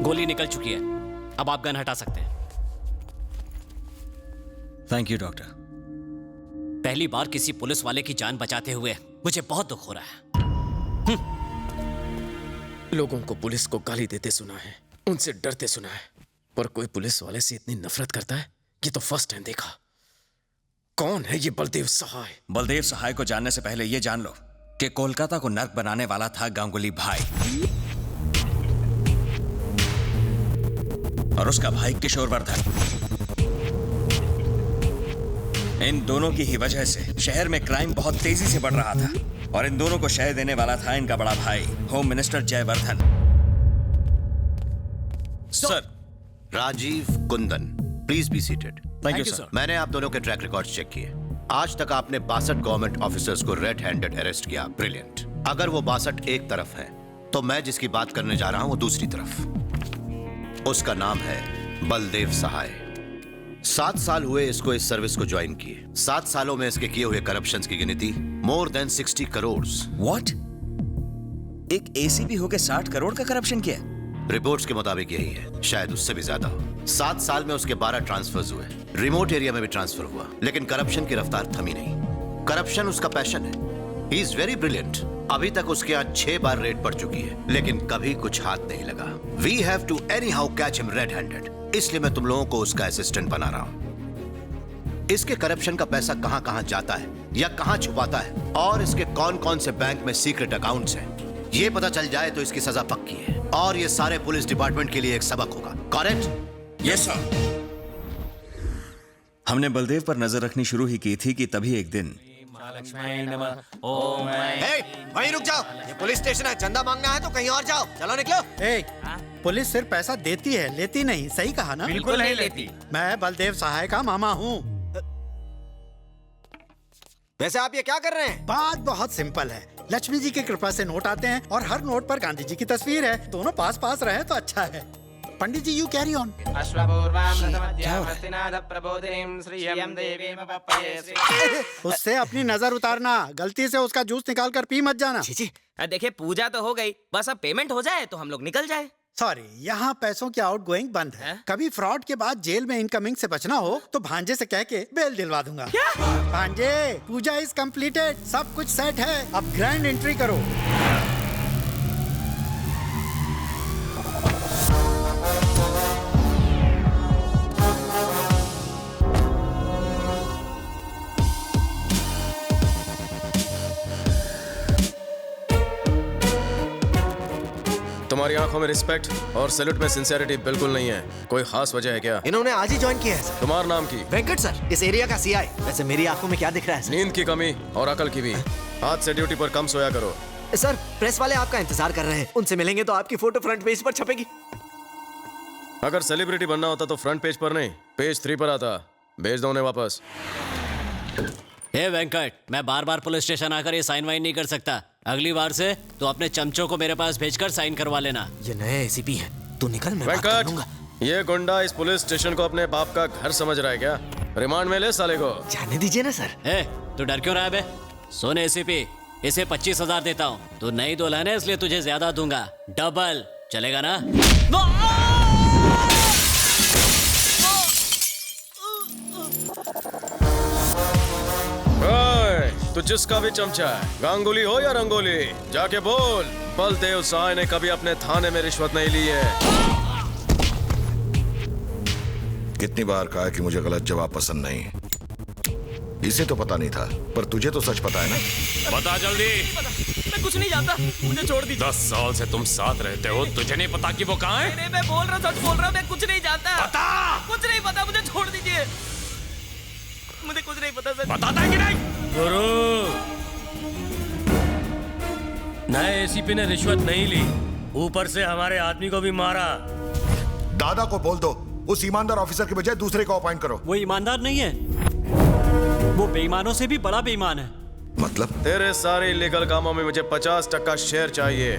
गोली निकल चुकी है, अब आप गन हटा सकते हैं। Thank you doctor. पहली बार किसी पुलिस वाले की जान बचाते हुए मुझे बहुत दुख हो रहा है। लोगों को पुलिस को गाली देते सुना है, उनसे डरते सुना है, पर कोई पुलिस वाले से इतनी नफरत करता है, ये तो फर्स्ट टाइम देखा। कौन है ये बलदेव सहाय? बलदेव सहाय को जानने से पहले ये जान लो कि कोलकाता को नर्क बनाने वाला था गांगुली भाई, और उसका भाई किशोर वर्धन। इन दोनों की ही वजह से शहर में क्राइम बहुत तेजी से बढ़ रहा था, और इन दोनों को शय देने वाला था इनका बड़ा भाई home minister Jayawardene. Sir. Rajiv Kundan, please be seated. Thank you sir. मैंने आप दोनों के ट्रैक रिकॉर्ड चेक किए। आज तक आपने 62 गवर्नमेंट ऑफिसर्स को रेड हैंडेड अरेस्ट किया। ब्रिलियंट। अगर वो 62 एक तरफ है, तो मैं जिसकी बात करने जा रहा हूं वो दूसरी तरफ। उसका नाम है बलदेव सहाय। 7 साल हुए इसको इस सर्विस को ज्वाइन किए। 7 सालों में इसके किए हुए करप्शन की गिनती मोर देन 60 करोड़। व्हाट? एक एसीपी होके 60 करोड़ का करप्शन किया? रिपोर्ट्स के मुताबिक यही है, शायद उससे भी ज्यादा हो। 7 साल में उसके 12 ट्रांसफर्स हुए, रिमोट एरिया में भी ट्रांसफर हुआ, लेकिन करप्शन की रफ्तार थमी नहीं। करप्शन उसका पैशन है। He is very brilliant. अभी तक उसके यहाँ 6 बार रेड पड़ चुकी है, लेकिन कभी कुछ हाथ नहीं लगा। We have to anyhow catch him red handed, इसलिए मैं तुम लोगों को उसका असिस्टेंट बना रहा हूं। इसके करप्शन का पैसा कहां कहां जाता है या कहां छुपाता है, और इसके कौन कौन से बैंक में सीक्रेट अकाउंट्स हैं, ये पता चल जाए तो इसकी सजा पक्की है, और ये सारे पुलिस डिपार्टमेंट के लिए एक सबक होगा। करेक्ट? Yes sir. हमने बलदेव पर नजर रखनी शुरू ही की थी कि तभी एक दिन वहीं रुक जाओ, ये पुलिस स्टेशन है। चंदा मांगना है तो कहीं और जाओ। चलो निकलो। पुलिस सिर्फ पैसा देती है, लेती नहीं। सही कहा ना? बिल्कुल नहीं लेती। मैं बलदेव सहाय का मामा हूँ। वैसे आप ये क्या कर रहे हैं? बात बहुत सिंपल है। लक्ष्मी जी की कृपा से नोट आते हैं, और हर नोट पर गांधी जी की तस्वीर है। दोनों पास पास रहे तो अच्छा है। पंडित जी यू कैरी ऑन। उससे अपनी नजर उतारना, गलती से उसका जूस निकाल कर पी मत जाना। देखिए पूजा तो हो गई, बस अब पेमेंट हो जाए तो हम लोग निकल जाए। सॉरी, यहाँ पैसों की आउट गोइंग बंद है। कभी फ्रॉड के बाद जेल में इनकमिंग से बचना हो तो भांजे से कह के बेल दिलवा दूंगा। क्या? भांजे, पूजा इज कंप्लीटेड, सब कुछ सेट है, अब ग्रैंड एंट्री करो। तुम्हारी आंखों में रिस्पेक्ट और सैल्यूट में सिंसियरिटी बिल्कुल नहीं है। कोई खास वजह है क्या? इन्होंने आज ही ज्वाइन किया है सर। तुम्हारा नाम की? वेंकट सर, इस एरिया का सीआई। वैसे मेरी आंखों में क्या दिख रहा है सर? नींद की कमी और अकल की भी। आज से ड्यूटी पर कम सोया करो। सर, प्रेस वाले आपका इंतजार कर रहे हैं, उनसे मिलेंगे तो आपकी फोटो फ्रंट पेज पर छपेगी। अगर सेलिब्रिटी बनना होता तो फ्रंट पेज पर नहीं, पेज 3 पर आता। भेज दो उन्हें वापस। हे वेंकट, मैं बार बार पुलिस स्टेशन आकर ये साइन वाइन नहीं कर सकता। अगली बार से तो अपने चमचों को मेरे पास भेजकर साइन करवा लेना। ये नए एसीपी है, तू निकल, मैं बात कर लूंगा। ये गुंडा इस पुलिस स्टेशन को अपने बाप का घर समझ रहा है क्या? रिमांड में ले साले को। जाने दीजिए ना सर। तू डर क्यों रहा है बे? सुन एसीपी, इसे 25,000 देता हूँ। तू नई दुल्हन है इसलिए तुझे ज्यादा दूंगा, डबल। चलेगा ना? तो जिसका भी चमचा है, गांगुली हो या रंगोली, जाके बोल बलदेव सहाय ने कभी अपने थाने में रिश्वत नहीं ली है। कितनी बार कहा कि मुझे गलत जवाब पसंद नहीं। इसे तो पता नहीं था, पर तुझे तो सच पता है ना? बता जल्दी। मैं कुछ नहीं जानता, मुझे छोड़ दीजिए। 10 साल से तुम साथ रहते हो, तुझे नहीं पता कि वो कहाँ है? नहीं, मैं बोल रहा, सच बोल रहा, मैं कुछ नहीं जानता। बता। कुछ नहीं पता, मुझे छोड़ दीजिए। मुझे कुछ नहीं पता सर। बताता है कि नहीं? गुरु, नए एसीपी ने रिश्वत नहीं ली, ऊपर से हमारे आदमी को भी मारा। दादा को बोल दो, उस ईमानदार ऑफिसर के बजाय दूसरे को अपॉइंट करो। वो ईमानदार नहीं है, वो बेईमानों से भी बड़ा बेईमान है। मतलब? तेरे सारे इलीगल कामों में मुझे 50% शेयर चाहिए।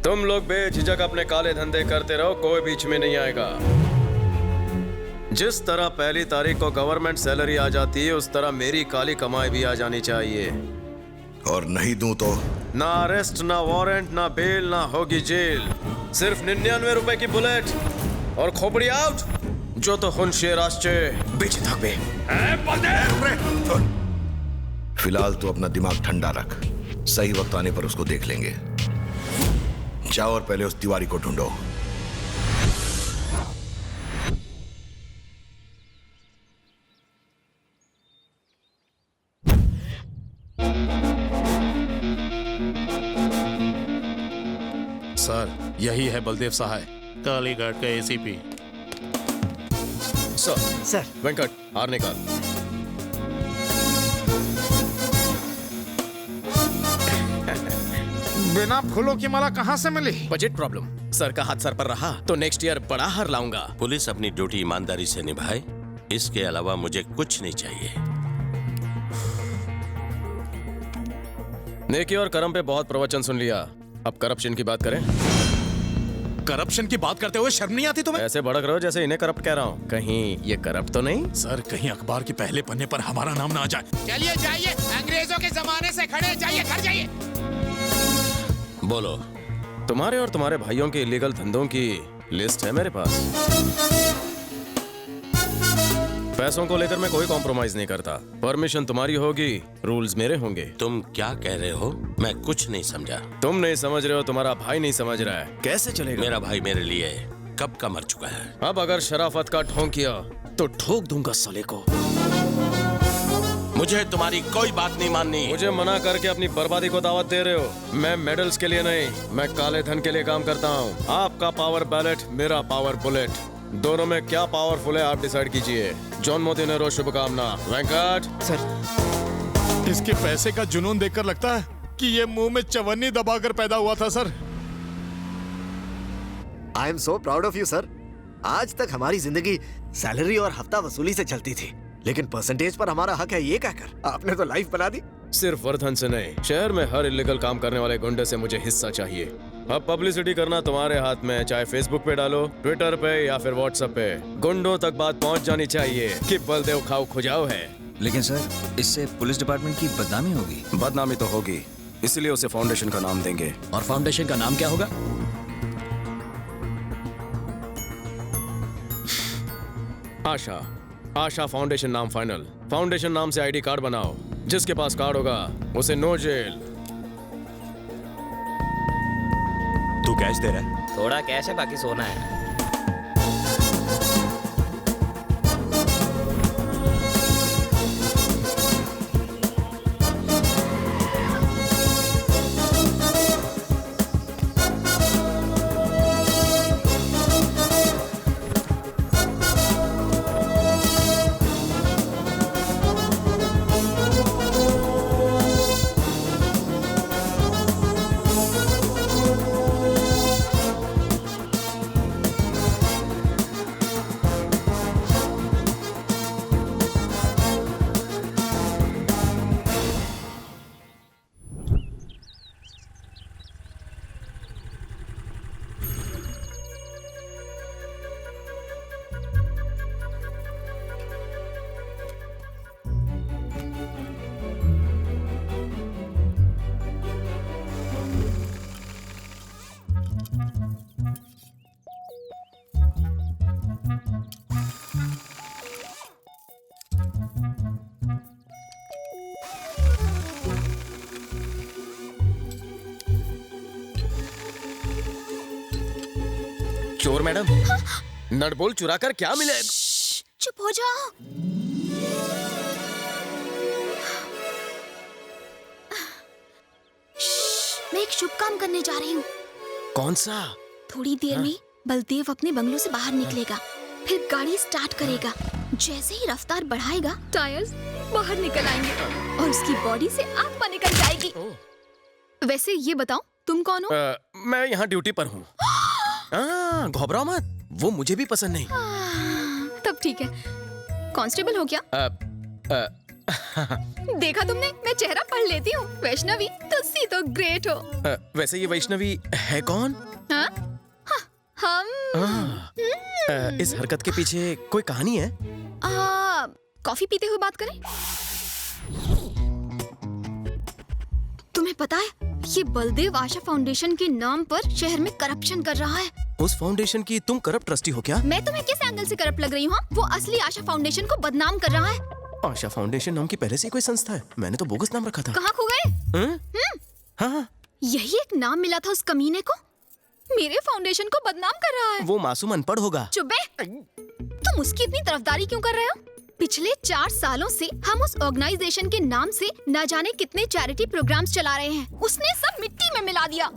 तुम लोग बेझिझक अपने काले धंधे करते रहो, कोई बीच में नहीं आएगा। जिस तरह पहली तारीख को गवर्नमेंट सैलरी आ जाती है, उस तरह मेरी काली कमाई भी आ जानी चाहिए। और नहीं दूं तो ना अरेस्ट, ना वारंट, ना बेल, ना होगी जेल। सिर्फ 99 रुपए की बुलेट और खोपड़ी आउट। जो तो हुनशेर आश्चे बेचे थकबे। फिलहाल तू अपना दिमाग ठंडा रख, सही वक्त आने पर उसको देख लेंगे। जाओ और पहले उस तिवारी को ढूंढो। सर, यही है बलदेव सहाय, कालीघाट का एसीपी। सर वेंकट, हार निकाल। बिना फूलों की माला कहाँ से मिली? Budget problem. सर का हाथ सर पर रहा तो नेक्स्ट ईयर बड़ा हार लाऊंगा। पुलिस अपनी ड्यूटी ईमानदारी से निभाए, इसके अलावा मुझे कुछ नहीं चाहिए। नेकी और कर्म पे बहुत प्रवचन सुन लिया, अब करप्शन की बात करें। करप्शन की बात करते हुए शर्म नहीं आती तुम्हें? ऐसे भड़क रहे हो जैसे इन्हें करप्ट कह रहा हूँ। कहीं ये करप्ट तो नहीं? सर, कहीं अखबार के पहले पन्ने पर हमारा नाम ना आ जाए। चलिए जाइए, अंग्रेजों के जमाने से खड़े, जाइए घर जाइए। बोलो। तुम्हारे और तुम्हारे भाइयों के इलीगल धंधों की लिस्ट है मेरे पास। पैसों को लेकर मैं कोई कॉम्प्रोमाइज नहीं करता। परमिशन तुम्हारी होगी, रूल्स मेरे होंगे। तुम क्या कह रहे हो? मैं कुछ नहीं समझा। तुम नहीं समझ रहे हो, तुम्हारा भाई नहीं समझ रहा है। कैसे चलेगा? मेरा भाई मेरे लिए कब का मर चुका है। अब अगर शराफत का ठोंक किया तो ठोक दूंगा साले को। मुझे तुम्हारी कोई बात नहीं माननी। मुझे मना करके अपनी बर्बादी को दावत दे रहे हो। मैं मेडल्स के लिए नहीं, मैं काले धन के लिए काम करता हूँ। आपका पावर बैलेट, मेरा पावर बुलेट। दोनों में क्या पावरफुल है आप डिसाइड कीजिए। जॉन मोदिनेरो, शुभकामना। वेंकट सर, इसके पैसे का जुनून देखकर लगता है कि ये मुंह में चवन्नी दबाकर पैदा हुआ था। Sir, I am so proud of you sir. आज तक हमारी जिंदगी सैलरी और हफ्ता वसूली से चलती थी, लेकिन परसेंटेज पर हमारा हक है ये कहकर आपने तो लाइफ बना दी। सिर्फ वर्धन से नहीं, शहर में हर इलीगल काम करने वाले गुंडे से मुझे हिस्सा चाहिए। अब पब्लिसिटी करना तुम्हारे हाथ में है, चाहे फेसबुक पे डालो, ट्विटर पे या फिर व्हाट्सएप पे। गुंडों तक बात पहुंच जानी चाहिए कि बलदेव खाऊ खुजाओ है। लेकिन सर, इससे पुलिस डिपार्टमेंट की बदनामी होगी। बदनामी तो होगी, इसलिए उसे फाउंडेशन का नाम देंगे। और फाउंडेशन का नाम क्या होगा? आशा। आशा फाउंडेशन नाम फाइनल। फाउंडेशन नाम से आईडी कार्ड बनाओ, जिसके पास कार्ड होगा उसे नो जेल। तू कैश दे रहा है? थोड़ा कैश है, बाकी सोना है। चोर मैडम, नटबोल्ट चुरा कर क्या मिले? चुप हो जाओ। मैं एक शुभ काम करने जा रही हूँ। कौन सा? थोड़ी देर में बलदेव अपने बंगलों से बाहर निकलेगा, फिर गाड़ी स्टार्ट करेगा। जैसे ही रफ्तार बढ़ाएगा, टायर्स बाहर निकल आएंगे और उसकी बॉडी से आत्मा निकल जाएगी। वैसे ये बताओ, तुम कौन हो? मैं यहाँ ड्यूटी पर हूँ। घबराओ मत, वो मुझे भी पसंद नहीं। तब ठीक है। कांस्टेबल हो क्या? देखा तुमने, मैं चेहरा पढ़ लेती हूँ। वैष्णवी, तुसी तो ग्रेट हो। वैसे ये वैष्णवी है कौन? हाँ? हम इस हरकत के पीछे कोई कहानी है? कॉफी पीते हुए बात करें? तुम्हें पता है ये बलदेव आशा फाउंडेशन के नाम पर शहर में करप्शन कर रहा है। उस फाउंडेशन की तुम करप्ट ट्रस्टी हो क्या? मैं तुम्हें किस एंगल से करप्ट लग रही हूँ? वो असली आशा फाउंडेशन को बदनाम कर रहा है। आशा फाउंडेशन नाम की पहले से कोई संस्था है? मैंने तो बोगस नाम रखा था। कहाँ खो गए? हाँ, यही एक नाम मिला था उस कमीने को। मेरे फाउंडेशन को बदनाम कर रहा है। वो मासूम अनपढ़ होगा। चुप बे। तुम उसकी इतनी तरफदारी क्यों कर रहे हो? पिछले 4 सालों से हम उस ऑर्गेनाइजेशन के नाम से न जाने कितने चैरिटी प्रोग्राम्स चला रहे हैं। उसने सब मिट्टी में मिला दिया।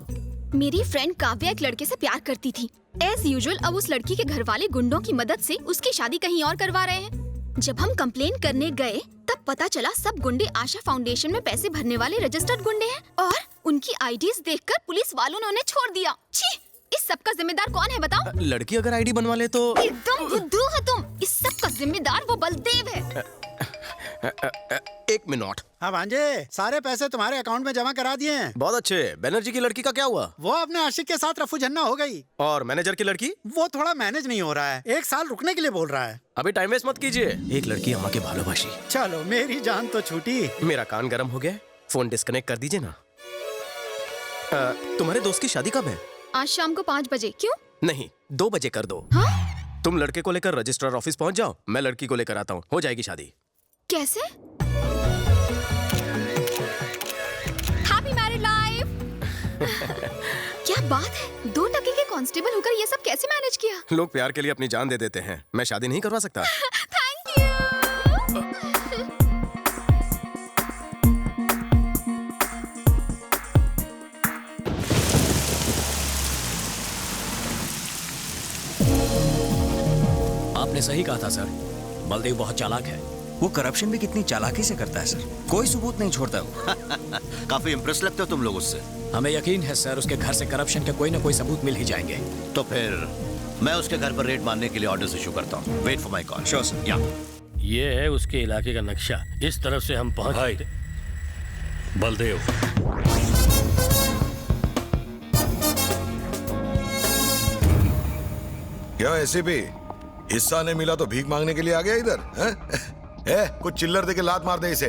मेरी फ्रेंड काव्या एक लड़के से प्यार करती थी। एज यूजुअल अब उस लड़की के घर वाले गुंडों की मदद से उसकी शादी कहीं और करवा रहे हैं। जब हम कंप्लेन करने गए तब पता चला सब गुंडे आशा फाउंडेशन में पैसे भरने वाले रजिस्टर्ड गुंडे हैं और उनकी आईडीज देखकर पुलिस वालों ने उन्हें छोड़ दिया। छी! इस सब का जिम्मेदार कौन है बताओ? लड़की अगर आईडी बनवा ले तो? एकदम बुद्धू है तुम। इस सब का जिम्मेदार वो बलदेव है। 1 मिनट। हाँ भांजे, सारे पैसे तुम्हारे अकाउंट में जमा करा दिए हैं। बहुत अच्छे। बैनर्जी की लड़की का क्या हुआ? वो अपने आशिक के साथ रफू झन्ना हो गई। और मैनेजर की लड़की? वो थोड़ा मैनेज नहीं हो रहा है, 1 साल रुकने के लिए बोल रहा है। अभी टाइम वेस्ट मत कीजिए। एक लड़की अम्मा के भालोबाशी। चलो मेरी जान तो छूटी। मेरा कान गर्म हो गया। फोन डिस्कनेक्ट कर दीजिए ना। तुम्हारे दोस्त की शादी कब है? आज शाम को 5 बजे। क्यों? नहीं, 2 बजे कर दो। हाँ? तुम लड़के को लेकर रजिस्ट्रार ऑफिस पहुंच जाओ, मैं लड़की को लेकर आता हूँ, हो जाएगी शादी। कैसे? Happy married life. क्या बात है, 2 टके के कांस्टेबल होकर ये सब कैसे मैनेज किया? लोग प्यार के लिए अपनी जान दे देते हैं। मैं शादी नहीं करवा सकता। Thank you. आपने सही कहा था सर, बलदेव बहुत चालाक है। वो करप्शन भी कितनी चालाकी से करता है सर, कोई सबूत नहीं छोड़ता वो। काफी इम्प्रेस लगते हो तुम लोग उससे। हमें यकीन है सर, उसके घर से करप्शन के कोई ना कोई सबूत मिल ही जाएंगे। तो फिर मैं उसके घर पर रेड मारने के लिए ऑर्डर्स इशू करता हूँ। Wait for my call. Sure sir. या ये है उसके इलाके का नक्शा। इस तरफ से हम पहुंच भाई, बलदेव, क्या ऐसे भी हिस्सा नहीं मिला तो भीख मांगने के लिए आ गया इधर? कुछ चिल्लर दे के लात मार दे इसे।